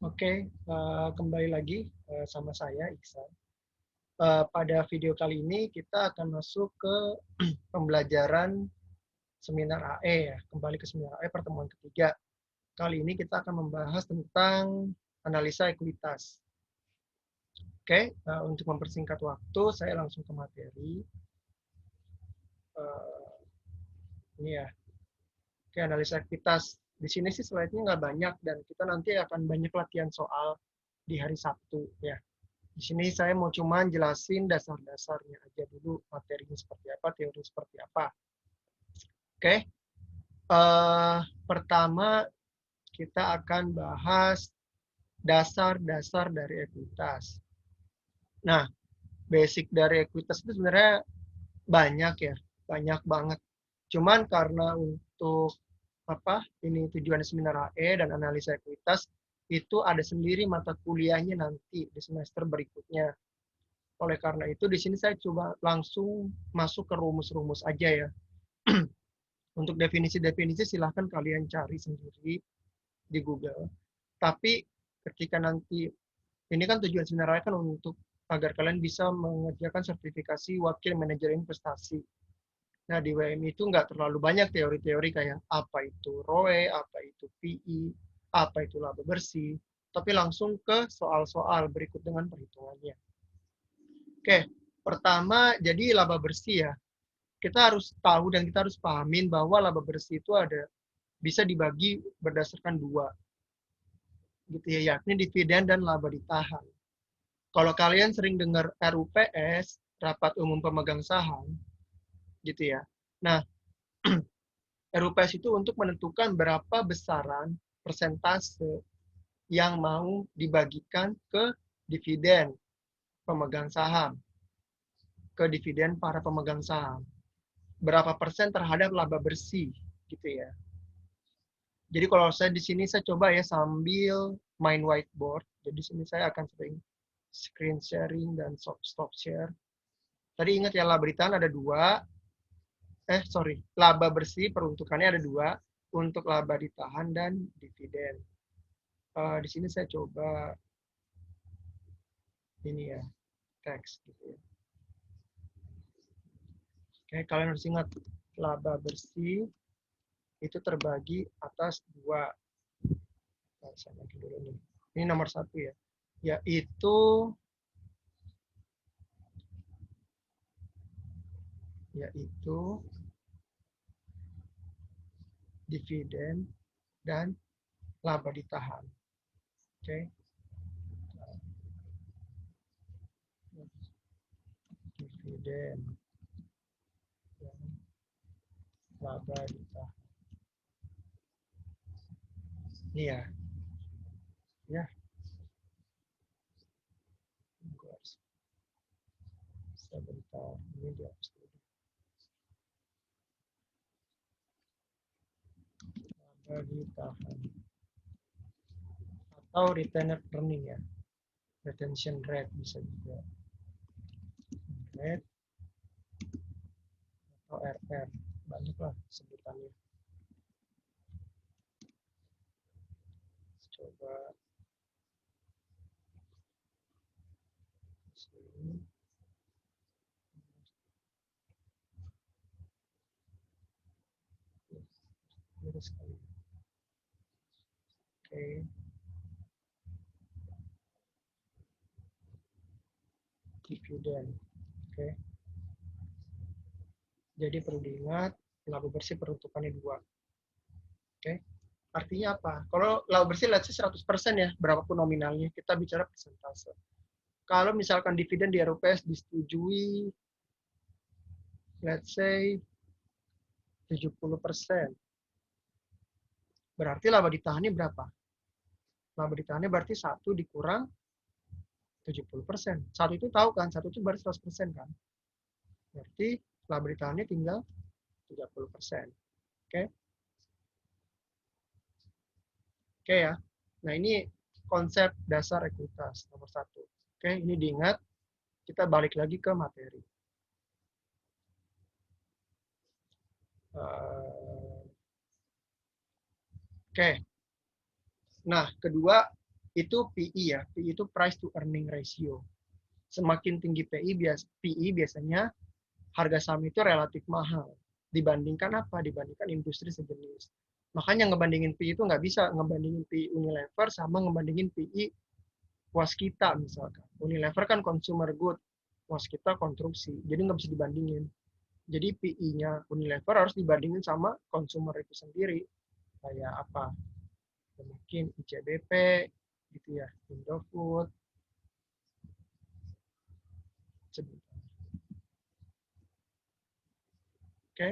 Oke, kembali lagi sama saya Iksan. Pada video kali ini kita akan masuk ke pembelajaran seminar AE ya. Kembali ke seminar AE pertemuan ketiga. Kali ini kita akan membahas tentang analisa ekuitas. Oke, untuk mempersingkat waktu, saya langsung ke materi. Ini ya. Oke, analisa ekuitas. Di sini sih slide-nya nggak banyak dan kita nanti akan banyak latihan soal di hari Sabtu ya. Di sini saya mau cuman jelasin dasar-dasarnya aja dulu, materinya seperti apa, teori seperti apa. Oke, pertama kita akan bahas dasar-dasar dari ekuitas. Nah, basic dari ekuitas itu sebenarnya banyak ya, banyak banget. Cuman karena untuk ini tujuan seminar AE dan analisa ekuitas itu ada sendiri mata kuliahnya nanti di semester berikutnya. Oleh karena itu, di sini saya coba langsung masuk ke rumus-rumus aja ya. Untuk definisi-definisi silahkan kalian cari sendiri di Google. Tapi ketika nanti, ini kan tujuan sebenarnya kan untuk agar kalian bisa mengerjakan sertifikasi wakil manajer investasi. Nah, di WM itu nggak terlalu banyak teori-teori kayak apa itu ROE, apa itu PI, apa itu laba bersih, tapi langsung ke soal-soal berikut dengan perhitungannya. Oke, pertama jadi laba bersih ya. Kita harus tahu dan kita harus pahamin bahwa laba bersih itu bisa dibagi berdasarkan dua, gitu ya, yakni dividen dan laba ditahan. Kalau kalian sering dengar RUPS, rapat umum pemegang saham, gitu ya. Nah, RUPS itu untuk menentukan berapa besaran persentase yang mau dibagikan ke dividen pemegang saham, ke dividen para pemegang saham. Berapa persen terhadap laba bersih, gitu ya. Jadi kalau saya di sini saya coba ya sambil main whiteboard. Jadi sini saya akan sering screen sharing dan stop share. Tadi ingat ya laba ditahan ada dua. Laba bersih peruntukannya ada dua untuk laba ditahan dan dividen. Di sini saya coba ini ya teks gitu ya. Oke, kalian harus ingat laba bersih itu terbagi atas dua. Saya lagi dulu nih. Ini nomor satu ya, yaitu dividen dan laba ditahan. Oke. Dividen dan laba ditahan. Ini ya. Ya. Sebentar. Ini dihapus dulu. Laba ditahan. Atau retained earning ya. Retention rate bisa juga. Rate atau RR. Banyaklah sebutannya. Coba sini. Ini sekali. Oke. Dividen. Oke. Jadi perlu diingat laba bersih peruntukannya dua. Oke. Artinya apa? Kalau laba bersih let's say 100% ya, berapapun nominalnya, kita bicara persentase. Kalau misalkan dividen di RUPS disetujui let's say 70%. Berarti laba ditahannya berapa? Laba ditahannya berarti 1 dikurang 70%. Satu itu tahu kan, satu itu berarti 100% kan. Berarti laba ditahannya tinggal 30%. Oke. Oke ya. Nah ini konsep dasar ekuitas nomor satu. Oke, ini diingat. Kita balik lagi ke materi. Oke. Nah, kedua itu PE ya. PE itu price to earning ratio. Semakin tinggi PE biasanya harga saham itu relatif mahal. Dibandingkan apa? Dibandingkan industri sejenis. Makanya ngebandingin PE itu nggak bisa ngebandingin PE Unilever sama ngebandingin PE Waskita misalkan. Unilever kan consumer good, Waskita konstruksi. Jadi nggak bisa dibandingin. Jadi PE-nya Unilever harus dibandingin sama consumer itu sendiri. Kayak apa? Mungkin ICBP, gitu ya, Indofood. Sebentar. Oke,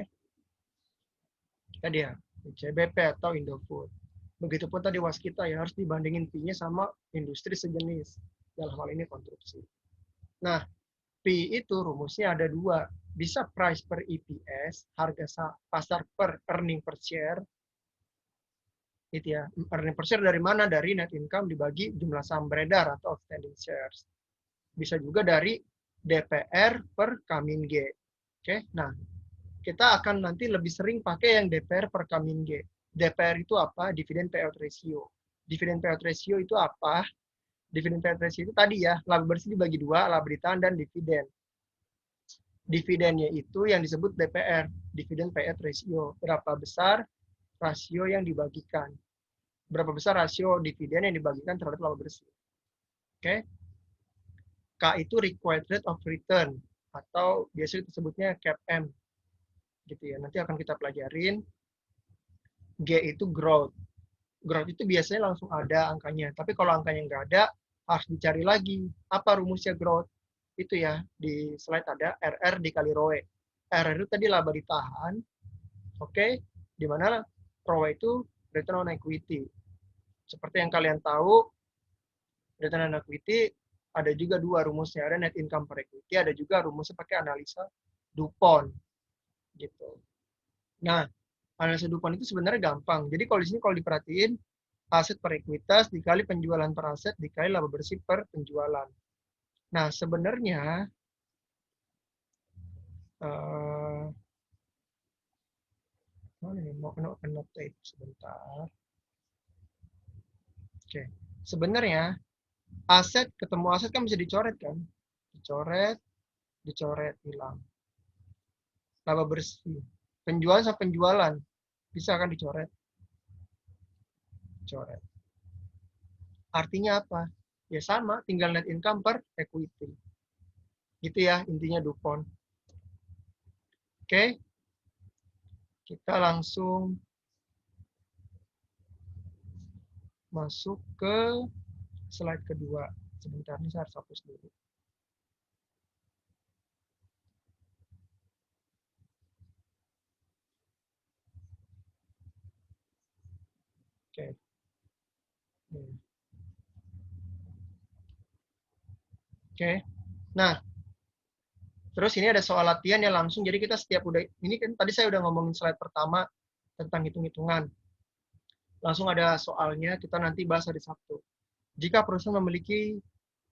tadi ya, ICBP atau Indofood. Begitupun tadi Waskita ya harus dibandingin P-nya sama industri sejenis. Dalam hal ini konstruksi. Nah, P itu rumusnya ada dua. Bisa price per EPS, harga pasar per earning per share. Itu ya, earning per share dari mana? Dari net income dibagi jumlah saham beredar atau outstanding shares. Bisa juga dari DPR per Kamin G. Oke, nah kita akan nanti lebih sering pakai yang DPR per Kamin G. DPR itu apa? Dividen payout ratio. Dividen payout ratio itu apa? Dividen payout ratio itu tadi ya, laba bersih dibagi dua, laba ditahan dan dividen. Dividennya itu yang disebut DPR, dividen payout ratio. Berapa besar rasio yang dibagikan? Berapa besar rasio dividen yang dibagikan terhadap laba bersih? Oke. K itu required rate of return atau biasanya disebutnya CAPM. Gitu ya. Nanti akan kita pelajarin. G itu growth. Growth itu biasanya langsung ada angkanya. Tapi kalau angkanya nggak ada, harus dicari lagi. Apa rumusnya growth? Itu ya, di slide ada RR dikali ROE. RR itu tadi laba ditahan. Oke, di mana ROE itu return on equity. Seperti yang kalian tahu, return on equity ada juga dua rumusnya. Ada net income per equity, ada juga rumusnya pakai analisa DuPont. Gitu. Nah, analisa DuPont itu sebenarnya gampang. Jadi kalau di sini kalau diperhatiin, aset per ekuitas dikali penjualan per aset dikali laba bersih per penjualan. Nah, sebenarnya mana nih mau annotate sebentar. Oke. Sebenarnya aset ketemu aset kan bisa dicoret kan? Dicoret, dicoret hilang. Laba bersih. Penjualan sama penjualan bisa kan dicoret? Coret. Artinya apa? Ya sama, tinggal net income per equity. Gitu ya intinya DuPont. Oke. Kita langsung masuk ke slide kedua. Sebentar, ini saya harus hapus dulu. Oke. Oke. Nah, terus ini ada soal latihan yang langsung. Jadi kita setiap udah, ini kan tadi saya udah ngomongin slide pertama tentang hitung-hitungan. Langsung ada soalnya, kita nanti bahas hari Sabtu. Jika perusahaan memiliki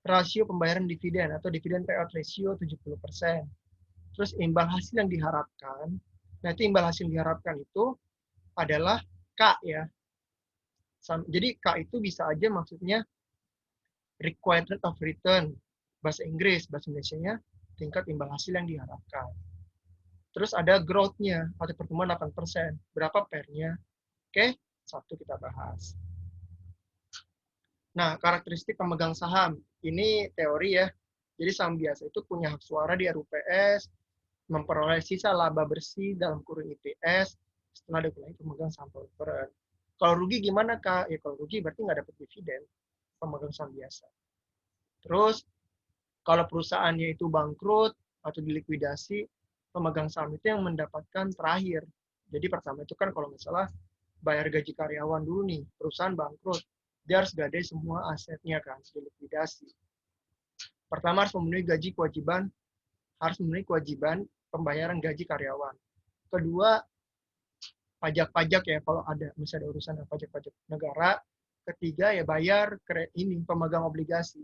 rasio pembayaran dividen atau dividen payout ratio 70%. Terus imbal hasil yang diharapkan, nah itu imbal hasil yang diharapkan itu adalah K ya. Jadi K itu bisa aja maksudnya required rate of return. Bahasa Inggris, bahasa Indonesia-nya tingkat imbal hasil yang diharapkan. Terus ada growth-nya, atau pertumbuhan 8%. Berapa pernya? Oke, Sabtu kita bahas. Nah, karakteristik pemegang saham. Ini teori ya. Jadi saham biasa itu punya hak suara di RUPS, memperoleh sisa laba bersih dalam kurun IPS setelah dikurangi pemegang saham preferred. Kalau rugi gimana Kak? Ya kalau rugi berarti nggak dapat dividen pemegang saham biasa. Terus kalau perusahaannya itu bangkrut atau dilikuidasi, pemegang saham itu yang mendapatkan terakhir. Jadi pertama itu kan kalau nggak salah bayar gaji karyawan dulu nih, perusahaan bangkrut, dia harus gadai semua asetnya kan, dilikuidasi. Pertama harus memenuhi gaji kewajiban, harus memenuhi kewajiban pembayaran gaji karyawan. Kedua, pajak-pajak ya kalau ada, misalnya ada urusan pajak-pajak negara. Ketiga ya bayar ini pemegang obligasi.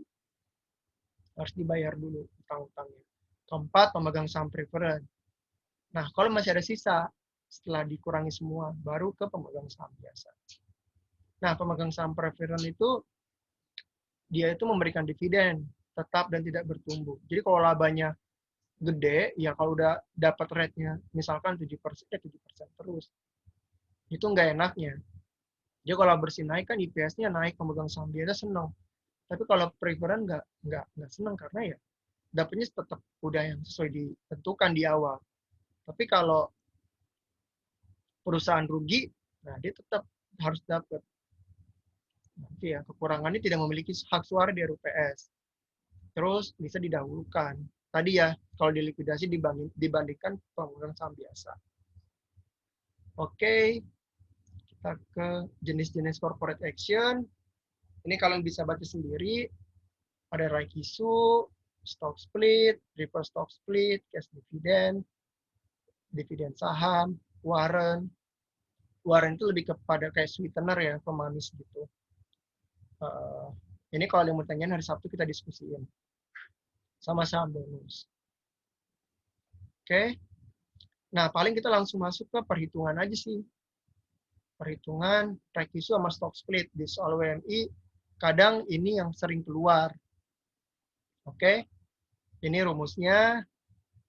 Harus dibayar dulu utang-utangnya. Keempat, pemegang saham preferred. Nah, kalau masih ada sisa, setelah dikurangi semua, baru ke pemegang saham biasa. Nah, pemegang saham preferred itu dia itu memberikan dividen tetap dan tidak bertumbuh. Jadi kalau labanya gede, ya kalau udah dapat rate-nya misalkan 7%, ya 7% terus. Itu nggak enaknya. Jadi kalau bersih naik kan IPS-nya naik, pemegang saham biasa senang. Tapi kalau preferred nggak senang karena ya dapatnya tetap udah yang sesuai ditentukan di awal. Tapi kalau perusahaan rugi, nah dia tetap harus dapat. Nanti ya kekurangannya tidak memiliki hak suara di RUPS. Terus bisa didahulukan. Tadi ya kalau dilikuidasi dibandingkan pemegang saham biasa. Oke, kita ke jenis-jenis corporate action. Ini kalian bisa baca sendiri. Ada right issue, stock split, reverse stock split, cash dividend, dividen saham, warrant. Warrant itu lebih kepada kayak sweetener ya, pemanis gitu. Ini kalau yang mau tanyain hari Sabtu kita diskusiin. Sama saham bonus. Oke. Nah, paling kita langsung masuk ke perhitungan aja sih. Perhitungan right issue sama stock split di soal WMI. Kadang ini yang sering keluar. Oke. Ini rumusnya.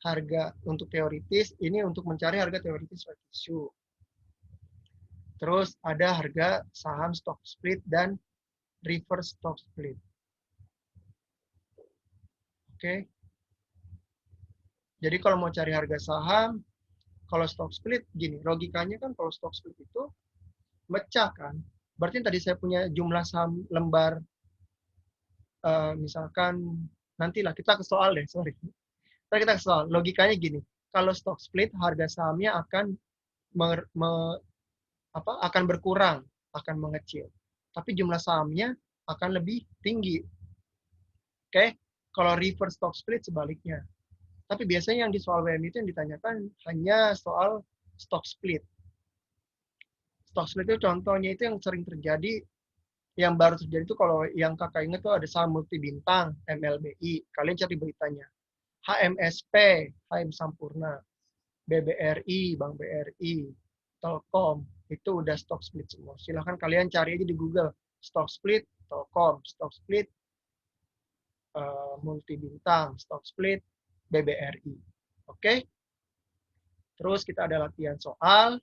Harga untuk teoritis, ini untuk mencari harga teoritis right issue. Terus ada harga saham stock split dan reverse stock split. Oke. Jadi kalau mau cari harga saham, kalau stock split gini, logikanya kan kalau stock split itu mecah kan. Berarti tadi saya punya jumlah saham lembar, misalkan nantilah kita ke soal deh, sorry. Kita ke soal. Logikanya gini, kalau stock split harga sahamnya akan akan berkurang, akan mengecil. Tapi jumlah sahamnya akan lebih tinggi. Oke, kalau reverse stock split sebaliknya. Tapi biasanya yang di soal WM itu yang ditanyakan hanya soal stock split. Stock split itu contohnya itu yang sering terjadi, yang baru terjadi itu kalau yang kakak ingat tuh ada saham multi bintang, MLBI. Kalian cari beritanya. HMSP, HM Sampurna, BBRI, Bank BRI, Telkom, itu udah stock split semua. Silahkan kalian cari aja di Google. Stock split, Telkom, stock split, multi bintang, stock split, BBRI. Oke? Terus kita ada latihan soal.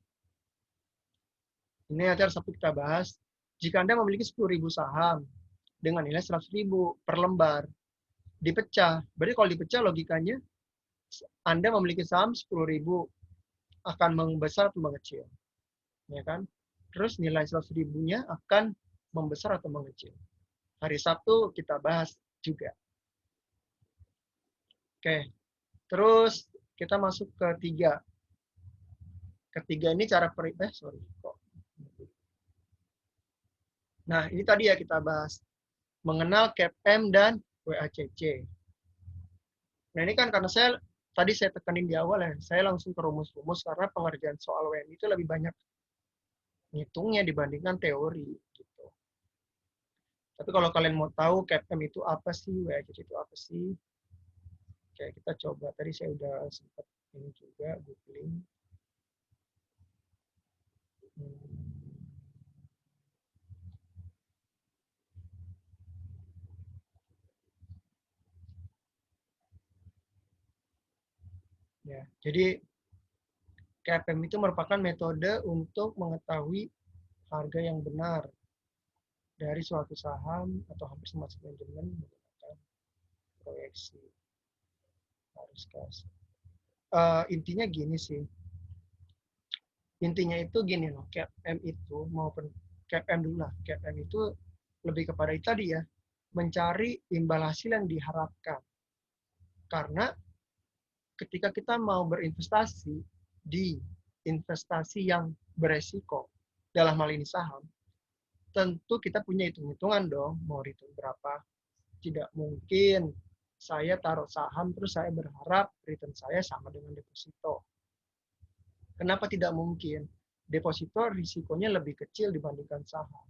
Ini nanti harus kita bahas. Jika Anda memiliki 10.000 saham dengan nilai 100.000 per lembar, dipecah. Berarti kalau dipecah logikanya, Anda memiliki saham 10.000 akan membesar atau mengecil. Ya kan? Terus nilai 100.000-nya akan membesar atau mengecil. Hari Sabtu kita bahas juga. Oke. Terus kita masuk ke tiga. Ketiga ini cara Nah, ini tadi ya kita bahas. Mengenal CAPM dan WACC. Nah, ini kan karena tadi saya tekenin di awal ya, saya langsung ke rumus-rumus karena pengerjaan soal WM itu lebih banyak ngitungnya dibandingkan teori gitu. Tapi kalau kalian mau tahu CAPM itu apa sih, WACC itu apa sih? Oke, kita coba. Tadi saya udah sempat ini juga googling. Ya, jadi CAPM itu merupakan metode untuk mengetahui harga yang benar dari suatu saham atau hampir semua manajemen menggunakan proyeksi harus kasih. Intinya gini sih. Intinya itu gini loh, CAPM itu maupun CAPM dulu lah. CAPM itu lebih kepada itu tadi ya, mencari imbal hasil yang diharapkan. Karena ketika kita mau berinvestasi di investasi yang beresiko, dalam hal ini saham, tentu kita punya hitung-hitungan dong, mau return berapa. Tidak mungkin saya taruh saham terus saya berharap return saya sama dengan deposito. Kenapa tidak mungkin? Deposito risikonya lebih kecil dibandingkan saham.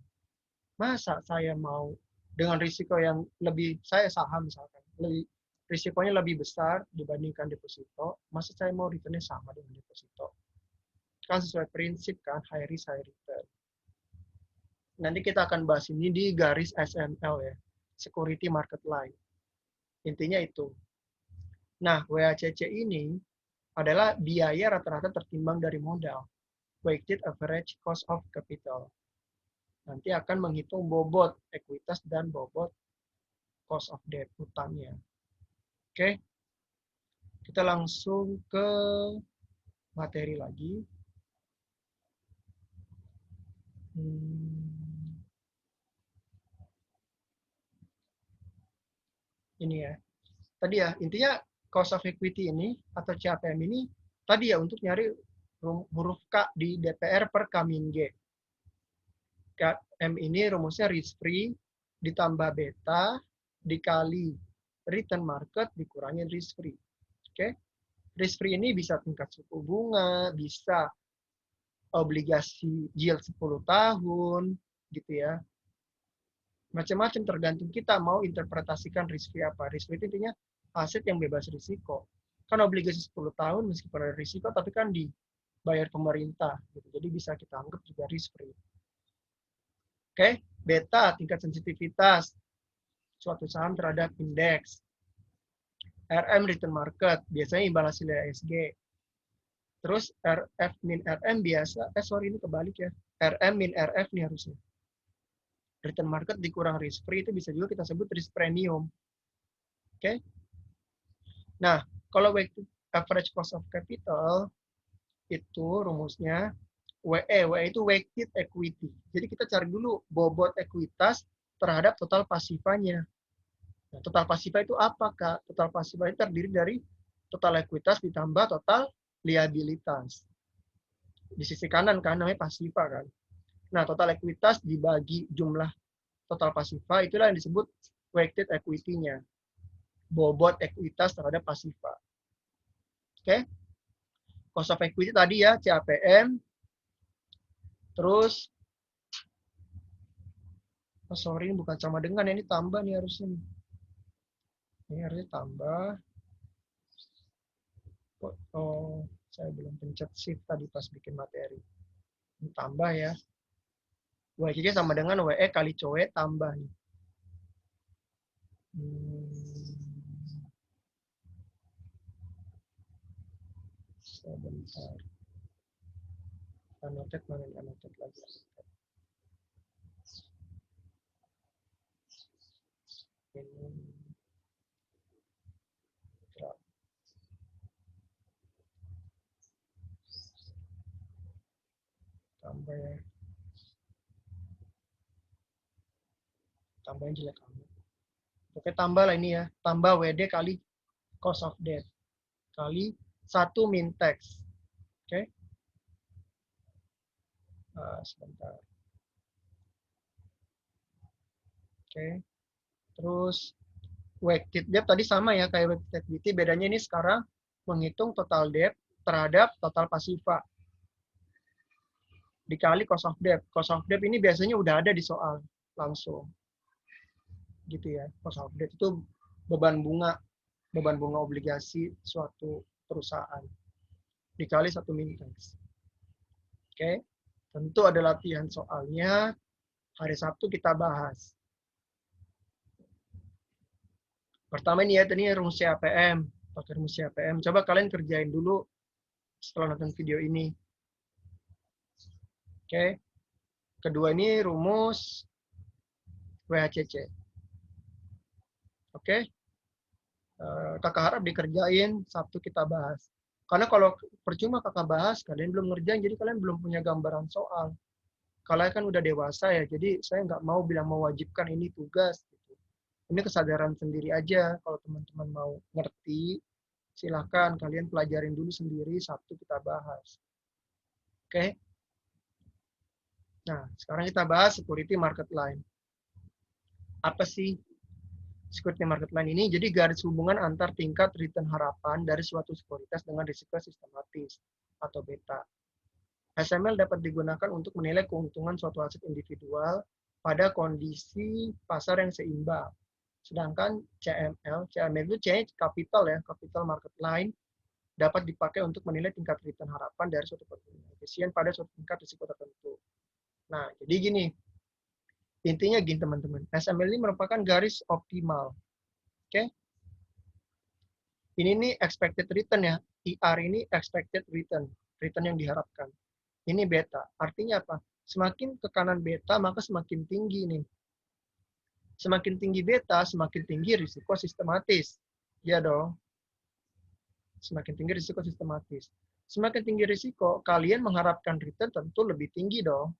Masa saya mau dengan risiko yang lebih, saya saham misalkan, risikonya lebih besar dibandingkan deposito, masa saya mau returnnya sama dengan deposito? Kan sesuai prinsip kan, high risk, high return. Nanti kita akan bahas ini di garis SML ya. security market line. Intinya itu. Nah, WACC ini adalah biaya rata-rata tertimbang dari modal, weighted average cost of capital. Nanti akan menghitung bobot ekuitas dan bobot cost of debt, utangnya. Oke, kita langsung ke materi lagi. Ini ya. Tadi ya, intinya cost of equity ini atau CAPM ini tadi ya untuk nyari huruf K di DPR per Kamin G. M ini rumusnya risk free ditambah beta dikali return market dikurangi risk free. Oke. Risk free ini bisa tingkat suku bunga, bisa obligasi yield 10 tahun gitu ya. Macam-macam tergantung kita mau interpretasikan risk free apa. Risk free itu intinya aset yang bebas risiko. Kan obligasi 10 tahun meskipun ada risiko tapi kan dibayar pemerintah gitu. Jadi bisa kita anggap juga risk free. Oke, beta tingkat sensitivitas suatu saham terhadap indeks. RM return market biasanya imbal hasil ESG. Terus RF min RM biasa, sorry ini kebalik ya. RM min RF nih harusnya. Return market dikurang risk free itu bisa juga kita sebut risk premium. Oke. Nah, kalau weighted average cost of capital itu rumusnya WE itu weighted equity. Jadi kita cari dulu bobot ekuitas terhadap total pasifanya. Nah, total pasifa itu apa, Kak? Total pasifa itu terdiri dari total ekuitas ditambah total liabilitas. Di sisi kanan kan namanya pasifa kan. Nah, total ekuitas dibagi jumlah total pasifa itulah yang disebut weighted equity-nya. Bobot ekuitas terhadap pasifa. Oke. Cost of equity tadi ya CAPM. Terus sorry ini bukan sama dengan ini tambah nih harusnya. Ini harusnya tambah. Oh, saya belum pencet shift tadi pas bikin materi. Ini tambah ya. WC sama dengan WE kali COE tambah nih. Sebentar. Anotet mana nih anotet lagi. Ini. Tambah ya. Tambahin jelek kamu. Oke, tambah lah ini ya. Tambah WD kali cost of debt. Kali 1 min tax. Oke. Sebentar. Oke. Terus weighted debt tadi sama ya kayak weighted equity. Bedanya ini sekarang menghitung total debt terhadap total pasifa. Dikali cost of debt. Cost of debt ini biasanya udah ada di soal langsung. Gitu ya. Cost of debt itu beban bunga obligasi suatu perusahaan dikali 1 min tax. Oke. Tentu ada latihan soalnya. Hari Sabtu kita bahas. Pertama ini ya, tadi rumus CAPM. Pakai rumus CAPM. Coba kalian kerjain dulu setelah nonton video ini. Oke. Kedua ini rumus WHCC. Oke. Kakak harap dikerjain, Sabtu kita bahas. Karena kalau percuma kakak bahas, kalian belum ngerjain, jadi kalian belum punya gambaran soal. Kalian kan udah dewasa ya, jadi saya nggak mau bilang mewajibkan ini tugas. Gitu. Ini kesadaran sendiri aja, kalau teman-teman mau ngerti, silahkan kalian pelajarin dulu sendiri, Sabtu kita bahas. Oke? Nah, sekarang kita bahas security market line. Apa sih security market line ini? Jadi garis hubungan antar tingkat return harapan dari suatu sekuritas dengan risiko sistematis atau beta. SML dapat digunakan untuk menilai keuntungan suatu aset individual pada kondisi pasar yang seimbang. Sedangkan CML itu capital ya, capital market line, dapat dipakai untuk menilai tingkat return harapan dari suatu portfolio efisien pada suatu tingkat risiko tertentu. Nah, jadi gini, Intinya gini teman-teman, SML ini merupakan garis optimal. Oke. Ini nih expected return ya. IR ini expected return, return yang diharapkan. Ini beta. Artinya apa? Semakin ke kanan beta, maka semakin tinggi nih. Semakin tinggi beta, semakin tinggi risiko sistematis. Ya dong. Semakin tinggi risiko sistematis. Semakin tinggi risiko, kalian mengharapkan return tentu lebih tinggi dong.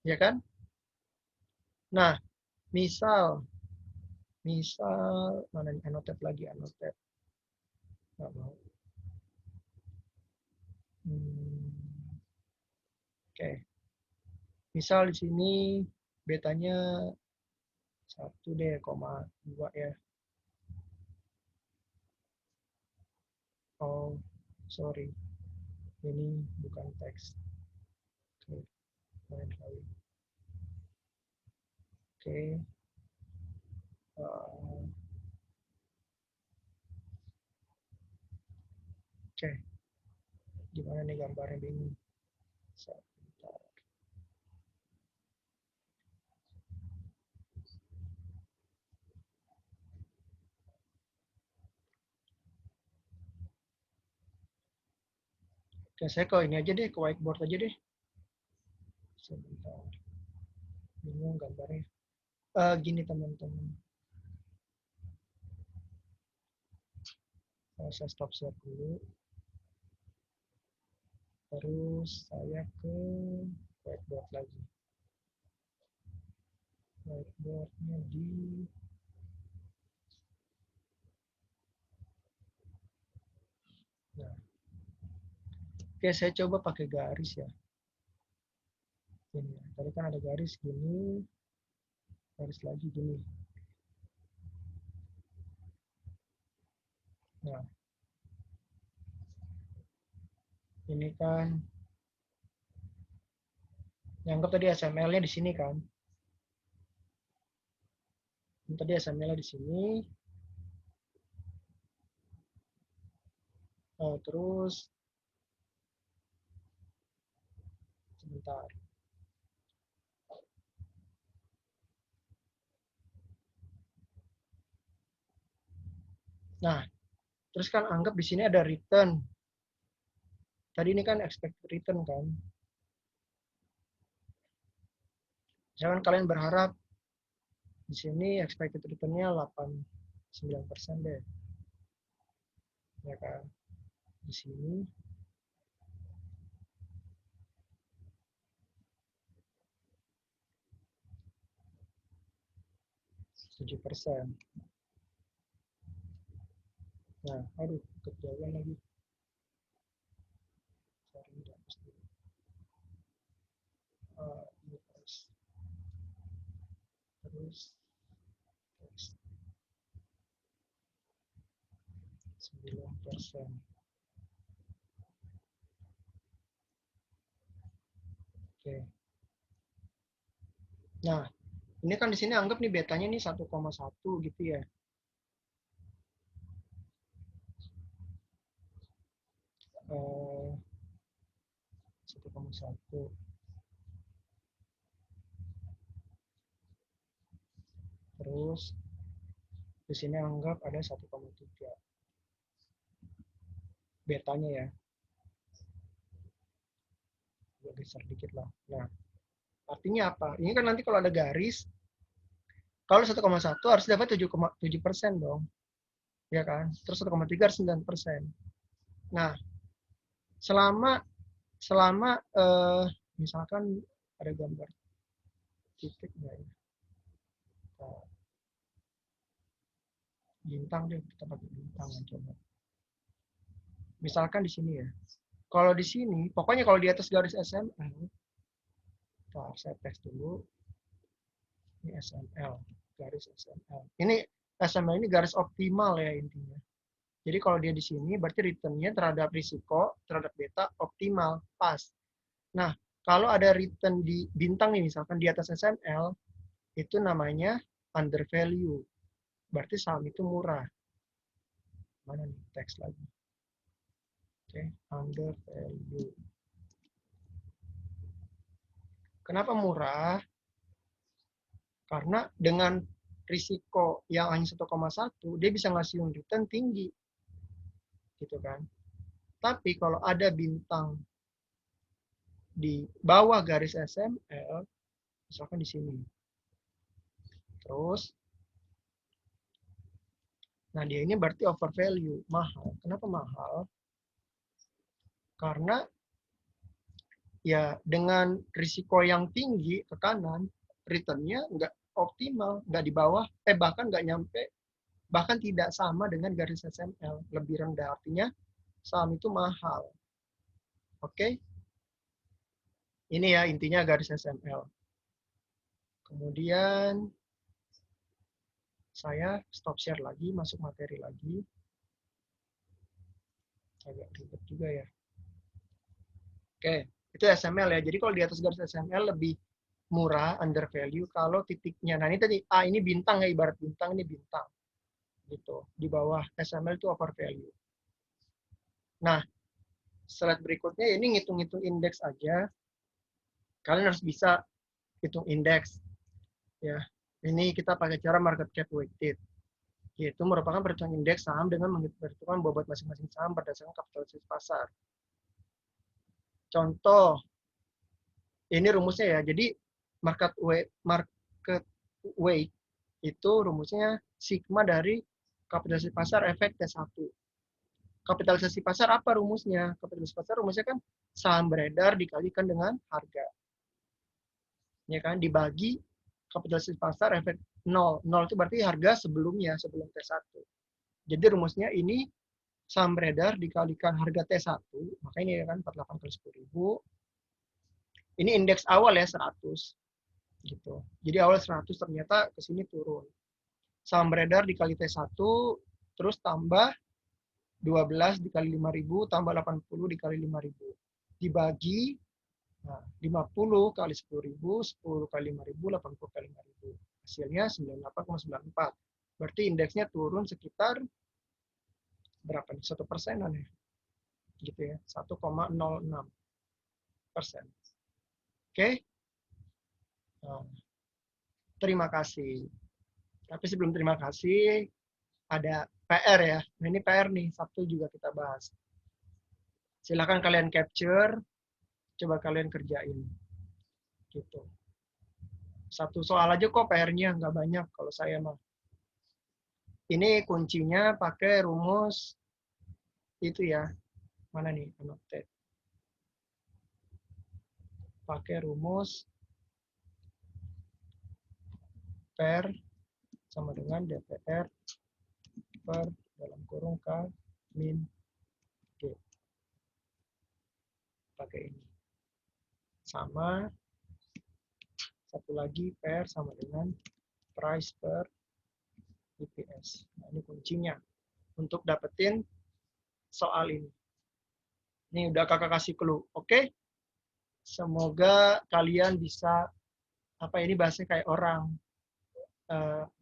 Ya kan? Nah, misal mana nih annotate lagi, annotate. Nggak mau. Oke. Misal di sini betanya 1 deh, 2 ya. Oh, sorry. Ini bukan teks. Oke, lain kali. Oke. Oke. Gimana nih gambarnya bingung. Sebentar. Oke, saya ke ini aja deh, ke whiteboard aja deh. Sebentar. Bingung gambarnya. Gini teman-teman. Saya stop share dulu. Terus saya ke whiteboard lagi. Whiteboardnya di nah. Oke, saya coba pakai garis ya. Ini, tadi kan ada garis gini, garis lagi gini. Nah, ini kan anggap tadi SML-nya di sini kan. Ini tadi SML-nya di sini. Terus sebentar. Nah, terus kan anggap di sini ada return. Tadi ini kan expected return kan. Misalkan kalian berharap di sini expected return-nya 8-9% deh. Ya kan. Di sini 7%. Nah, aduh, kejauhan lagi. Sorry, dihapus dulu. Ini terus 9%. Oke. Nah, ini kan di sini anggap nih betanya nih 1,1 gitu ya. Eh, 1,1. Terus di sini anggap ada 1,3 betanya ya. Agak geser dikit lah. Nah, artinya apa? Ini kan nanti kalau ada garis, kalau 1,1 harus dapat 7,7% dong. Ya kan? Terus 1,3 harus 9%. Nah, selama selama misalkan ada gambar titik nggak ya? Nah, bintang deh, kita pakai bintang coba. Misalkan di sini ya. Kalau di sini, pokoknya kalau di atas garis SML, saya tes dulu. Ini SML, garis SML. Ini SML ini garis optimal ya intinya. Jadi kalau dia di sini, berarti return-nya terhadap risiko, terhadap beta optimal, pas. Nah, kalau ada return di bintang nih, misalkan di atas SML, itu namanya under value. Berarti saham itu murah. Mana nih teks lagi? Oke, under value. Kenapa murah? Karena dengan risiko yang hanya 1,1, dia bisa ngasih return tinggi. Gitu kan. Tapi kalau ada bintang di bawah garis SML, misalkan di sini. Terus, nah dia ini berarti over value, mahal. Kenapa mahal? Karena ya dengan risiko yang tinggi ke kanan, returnnya nggak optimal, nggak di bawah, bahkan nggak nyampe, bahkan tidak sama dengan garis SML, lebih rendah. Artinya saham itu mahal. Oke? Ini ya intinya garis SML. Kemudian saya stop share lagi, masuk materi lagi. Agak ribet juga ya. Oke, itu SML ya. Jadi kalau di atas garis SML lebih murah, under value. Kalau titiknya, nah ini tadi, ini bintang ya, ibarat bintang, ini bintang. Gitu. Di bawah SML itu over value. Nah, slide berikutnya ini ngitung-ngitung indeks aja. Kalian harus bisa hitung indeks. Ya, ini kita pakai cara market cap weighted. Yaitu merupakan perhitungan indeks saham dengan memperhitungkan bobot masing-masing saham berdasarkan kapitalisasi pasar. Contoh, ini rumusnya ya. Jadi market weight itu rumusnya sigma dari kapitalisasi pasar efek T1. Kapitalisasi pasar apa rumusnya? Kapitalisasi pasar rumusnya kan saham beredar dikalikan dengan harga. Ya kan, dibagi kapitalisasi pasar efek 0. 0 itu berarti harga sebelumnya, sebelum T1. Jadi rumusnya ini saham beredar dikalikan harga T1, maka ini kan 48 kali 10.000. Ini indeks awal ya 100. Gitu. Jadi awal 100 ternyata ke sini turun. Saham beredar dikali T1 terus tambah 12 dikali 5.000 tambah 80 dikali 5.000 dibagi 50 kali 10.000, 10 kali 5.000, 80 kali 5.000. Hasilnya 98,94. Berarti indeksnya turun sekitar berapa nih? 1%-an ya. Gitu ya. 1,06%. Oke. Nah, terima kasih. Tapi sebelum terima kasih, ada PR ya. Nah ini PR nih, Sabtu juga kita bahas. Silahkan kalian capture, coba kalian kerjain. Gitu. Satu soal aja kok PR-nya, nggak banyak kalau saya mah. Ini kuncinya pakai rumus itu ya. Mana nih? Annotate. Pakai rumus PR sama dengan DPR per dalam kurung K min G. Pakai ini. Sama satu lagi PR sama dengan price per EPS. Nah, ini kuncinya untuk dapetin soal ini. Ini udah kakak kasih clue, oke? Semoga kalian bisa ini bahasanya kayak orang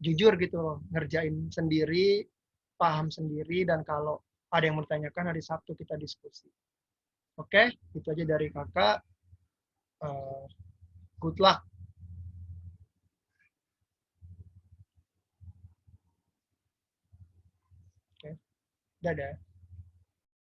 jujur gitu loh, ngerjain sendiri, paham sendiri, dan kalau ada yang mau ditanyakan hari Sabtu kita diskusi. Oke, itu aja dari kakak. Good luck. Oke, dadah.